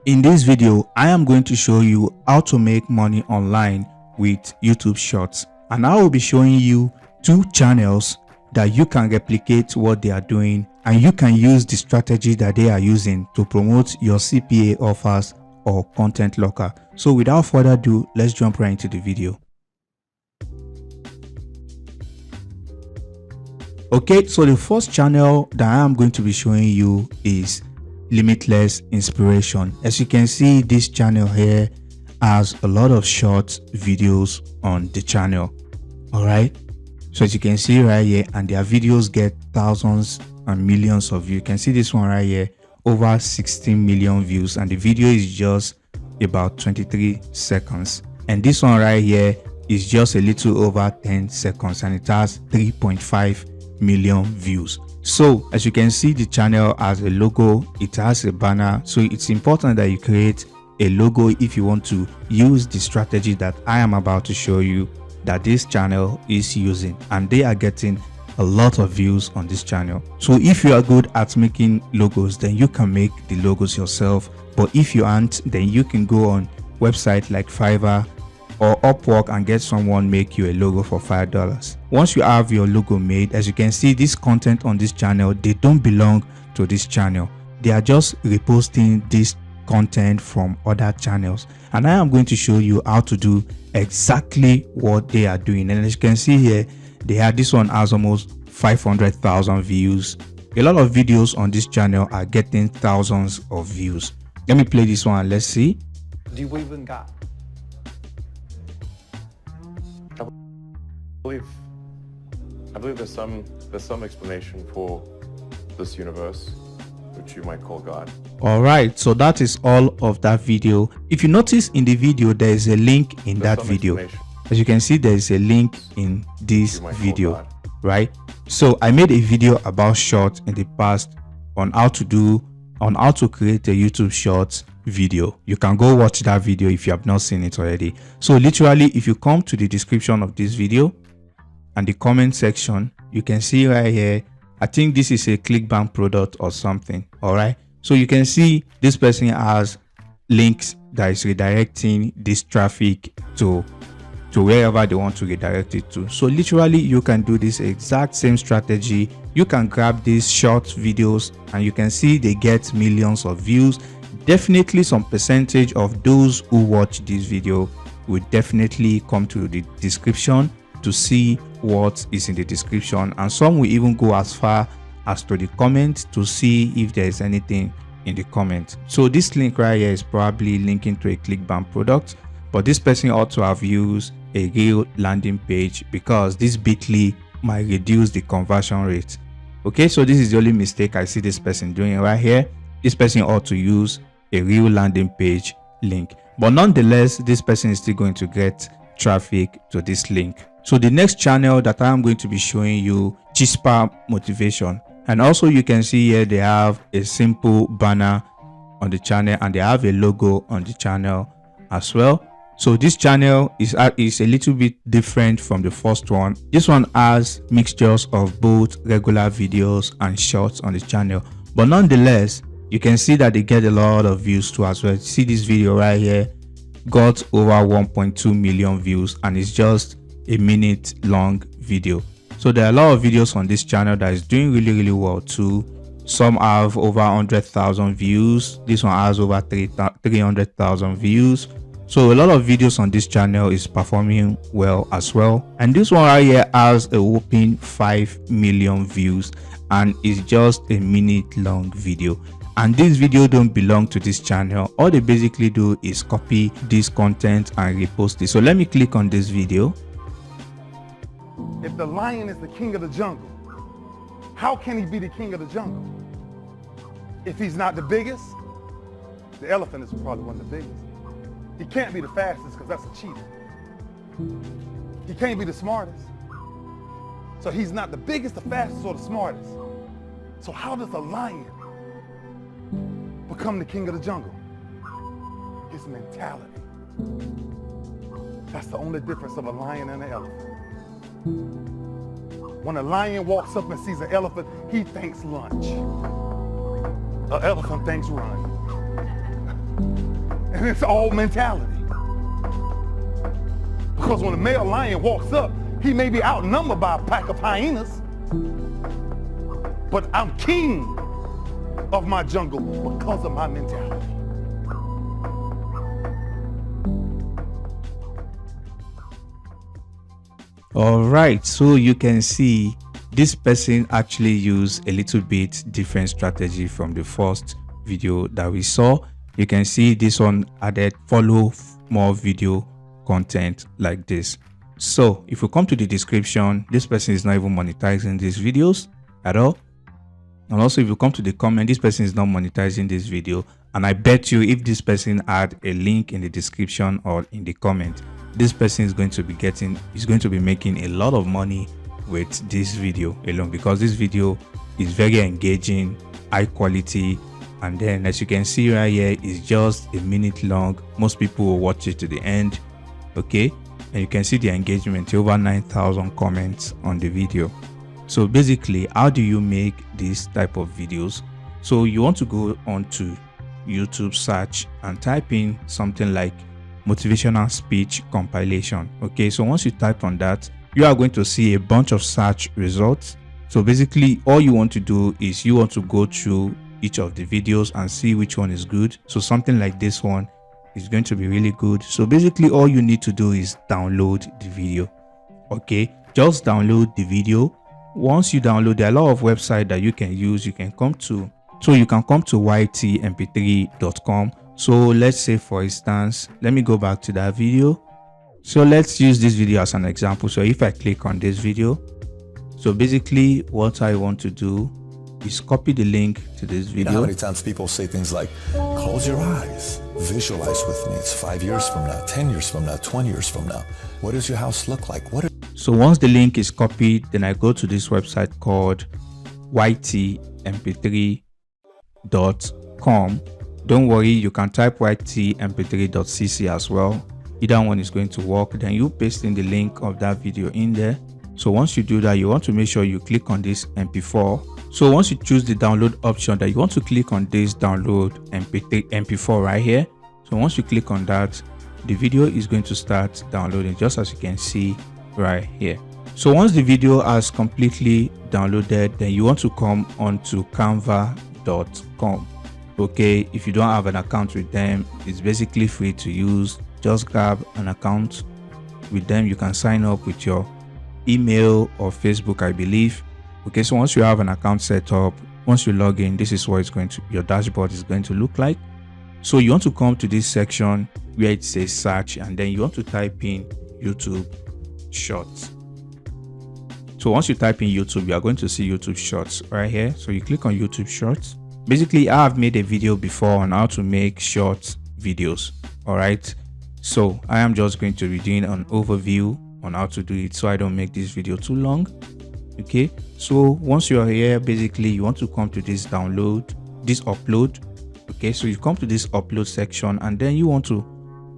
In this video, I am going to show you how to make money online with YouTube Shorts, and I will be showing you two channels that you can replicate what they are doing, and you can use the strategy that they are using to promote your CPA offers or content locker. So without further ado, let's jump right into the video. Okay, so the first channel that I am going to be showing you is Limitless Inspiration. As you can see, this channel here has a lot of short videos on the channel. All right, so as you can see right here, and their videos get thousands and millions of views. You can see this one right here, over 16 million views, and the video is just about 23 seconds, and this one right here is just a little over 10 seconds, and it has 3.5 million views. So as you can see, the channel has a logo, it has a banner, so it's important that you create a logo if you want to use the strategy that I am about to show you that this channel is using, and they are getting a lot of views on this channel. So if you are good at making logos, then you can make the logos yourself, but if you aren't, then you can go on websites like Fiverr or Upwork and get someone make you a logo for $5. Once you have your logo made, as you can see, this content on this channel, they don't belong to this channel. They are just reposting this content from other channels, and I am going to show you how to do exactly what they are doing. And as you can see here, they have this one has almost 500,000 views. A lot of videos on this channel are getting thousands of views. Let me play this one. Let's see. Do you believe in God? I believe there's some explanation for this universe, which you might call God. All right, so that is all of that video. If you notice in the video, there is a link in that video. As you can see, there is a link in this video, right? So I made a video about shorts in the past on how to create a YouTube Shorts video. You can go watch that video if you have not seen it already. So literally, if you come to the description of this video and the comment section, you can see right here, I think this is a ClickBank product or something. All right, so you can see this person has links that is redirecting this traffic to wherever they want to redirect it to. So literally, you can do this exact same strategy. You can grab these short videos and you can see they get millions of views. Definitely some percentage of those who watch this video will definitely come to the description to see what is in the description, and some will even go as far as to the comment to see if there is anything in the comment. So this link right here is probably linking to a ClickBank product, but this person ought to have used a real landing page because this bit.ly might reduce the conversion rate. Okay, so this is the only mistake I see this person doing right here. This person ought to use a real landing page link, but nonetheless, this person is still going to get traffic to this link. So the next channel that I am going to be showing you, Chispa Motivation, and also you can see here they have a simple banner on the channel and they have a logo on the channel as well. So this channel is a little bit different from the first one. This one has mixtures of both regular videos and shorts on the channel, but nonetheless, you can see that they get a lot of views too as well. See this video right here got over 1.2 million views, and it's just a minute long video. So there are a lot of videos on this channel that is doing really well too. Some have over 100,000 views. This one has over 300,000 views. So a lot of videos on this channel is performing well as well. And this one right here has a whopping 5 million views, and it's just a minute long video. And this video don't belong to this channel. All they basically do is copy this content and repost it. So let me click on this video. If the lion is the king of the jungle, how can he be the king of the jungle? If he's not the biggest, the elephant is probably one of the biggest. He can't be the fastest because that's a cheetah. He can't be the smartest. So he's not the biggest, the fastest, or the smartest. So how does a lion become the king of the jungle? His mentality. That's the only difference of a lion and an elephant. When a lion walks up and sees an elephant, he thinks lunch. An elephant thinks run. And it's all mentality. Because when a male lion walks up, he may be outnumbered by a pack of hyenas, but I'm king of my jungle because of my mentality. All right, so you can see this person actually used a little bit different strategy from the first video that we saw. You can see this one added follow more video content like this. So if you come to the description, this person is not even monetizing these videos at all. And also if you come to the comment, this person is not monetizing this video. And I bet you if this person had a link in the description or in the comment, this person is going to be making a lot of money with this video alone, because this video is very engaging, high quality, and then as you can see right here, it's just a minute long. Most people will watch it to the end. Okay, and you can see the engagement, over 9,000 comments on the video. So basically, how do you make this type of videos? So you want to go on to YouTube search and type in something like motivational speech compilation. Okay, so once you type on that, you are going to see a bunch of search results. So basically all you want to do is you want to go through each of the videos and see which one is good. So something like this one is going to be really good. So basically all you need to do is download the video. Okay, just download the video. Once you download, there are a lot of websites that you can use. You can come to ytmp3.com. So let's say, for instance, let me go back to that video. So let's use this video as an example. So if I click on this video, so basically what I want to do is copy the link to this video. You know how many times people say things like, close your eyes, visualize with me. It's 5 years from now, 10 years from now, 20 years from now. What does your house look like? So once the link is copied, then I go to this website called ytmp3.com. Don't worry, you can type ytmp3.cc as well. Either one is going to work. Then you paste in the link of that video in there. So once you do that, you want to make sure you click on this mp4. So once you choose the download option, that you want to click on this download mp4 right here. So once you click on that, the video is going to start downloading, just as you can see right here. So once the video has completely downloaded, then you want to come onto canva.com. Okay, if you don't have an account with them, it's basically free to use. Just grab an account with them. You can sign up with your email or Facebook, I believe. Okay, so once you have an account set up, once you log in, this is what your dashboard is going to look like. So you want to come to this section where it says search, and then you want to type in YouTube Shorts. So once you type in YouTube, you are going to see YouTube Shorts right here. So you click on YouTube Shorts. Basically, I have made a video before on how to make short videos. All right, so I am just going to be doing an overview on how to do it, so I don't make this video too long. Okay, so once you are here, basically you want to come to this upload. Okay, so you come to this upload section, and then you want to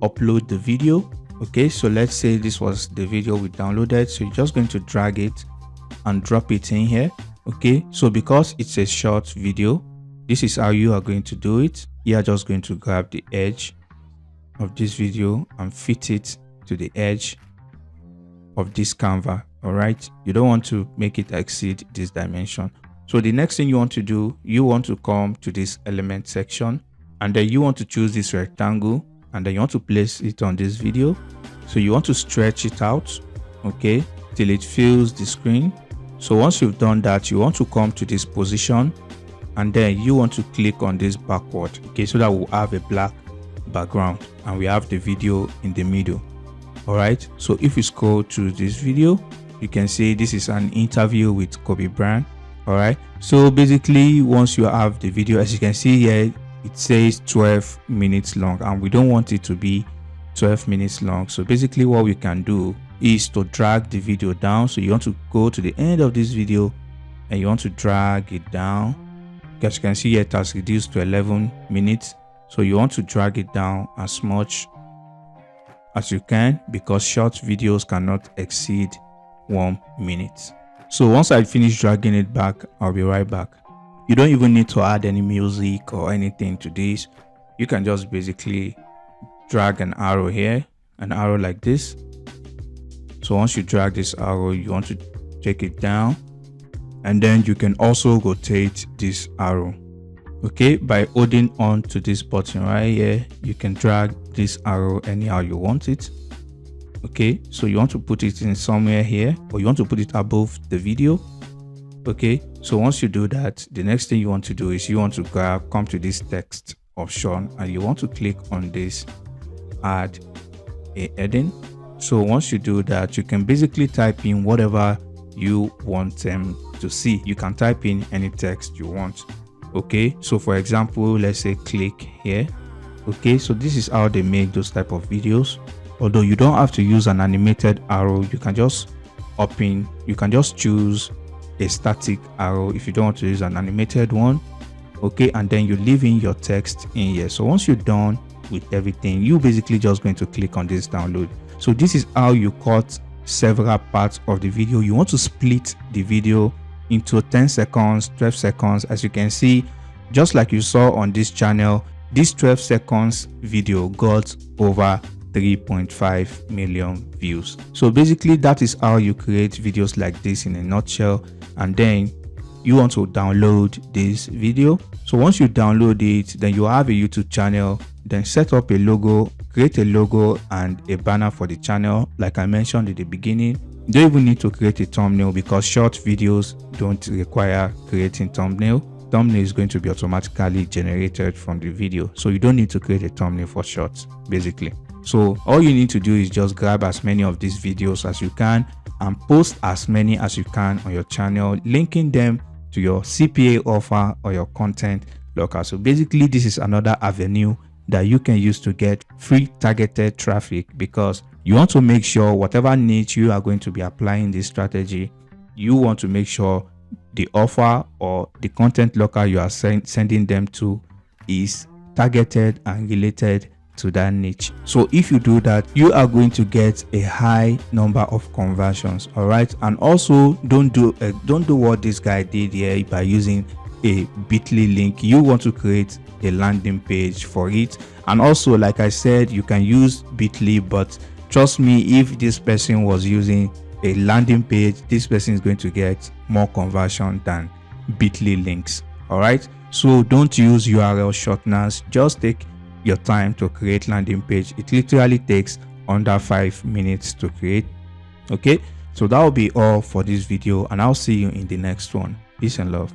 upload the video. Okay, so let's say this was the video we downloaded, so you're just going to drag it and drop it in here. Okay, so because it's a short video, this is how you are going to do it. You are just going to grab the edge of this video and fit it to the edge of this Canva. All right, you don't want to make it exceed this dimension. So the next thing you want to do, you want to come to this element section, and then you want to choose this rectangle, and then you want to place it on this video. So you want to stretch it out, okay, till it fills the screen. So once you've done that, you want to come to this position, and then you want to click on this backward, okay, so that we'll have a black background and we have the video in the middle. All right, so if you scroll to this video, you can see this is an interview with Kobe Bryant. All right, so basically once you have the video, as you can see here, it says 12 minutes long, and we don't want it to be 12 minutes long. So basically what we can do is to drag the video down. So you want to go to the end of this video and you want to drag it down. As you can see here, it has reduced to 11 minutes. So you want to drag it down as much as you can, because short videos cannot exceed 1 minute. So once I finish dragging it back, I'll be right back. You don't even need to add any music or anything to this. You can just basically drag an arrow here, an arrow like this. So once you drag this arrow, you want to take it down, and then you can also rotate this arrow. Okay, by holding on to this button right here, you can drag this arrow anyhow you want it. Okay, so you want to put it in somewhere here, or you want to put it above the video. Okay, so once you do that, the next thing you want to do is you want to come to this text option, and you want to click on this add a heading. So once you do that, you can basically type in whatever you want them to see. You can type in any text you want. Okay, so for example, let's say click here. Okay, so this is how they make those type of videos. Although you don't have to use an animated arrow, you can just choose a static arrow if you don't want to use an animated one. Okay, and then you leave in your text in here. So once you're done with everything, you basically just going to click on this download. So this is how you cut several parts of the video. You want to split the video into 10 seconds, 12 seconds. As you can see, just like you saw on this channel, this 12 seconds video got over 3.5 million views. So basically that is how you create videos like this in a nutshell. And then you want to download this video. So once you download it, then you have a YouTube channel, then set up a logo, create a logo and a banner for the channel. Like I mentioned in the beginning, you don't even need to create a thumbnail because short videos don't require creating thumbnail. Thumbnail is going to be automatically generated from the video, so you don't need to create a thumbnail for shorts basically. So all you need to do is just grab as many of these videos as you can and post as many as you can on your channel, linking them to your CPA offer or your content locker. So basically this is another avenue that you can use to get free targeted traffic, because you want to make sure whatever niche you are going to be applying this strategy, you want to make sure the offer or the content locker you are sending them to is targeted and related to that niche. So if you do that, you are going to get a high number of conversions. All right, and also don't do what this guy did here by using a bit.ly link. You want to create a landing page for it. And also, like I said, you can use bit.ly, but trust me, if this person was using a landing page, this person is going to get more conversion than bit.ly links. All right, so don't use URL shorteners. Just take your time to create landing page. It literally takes under 5 minutes to create. Okay, so that will be all for this video, and I'll see you in the next one. Peace and love.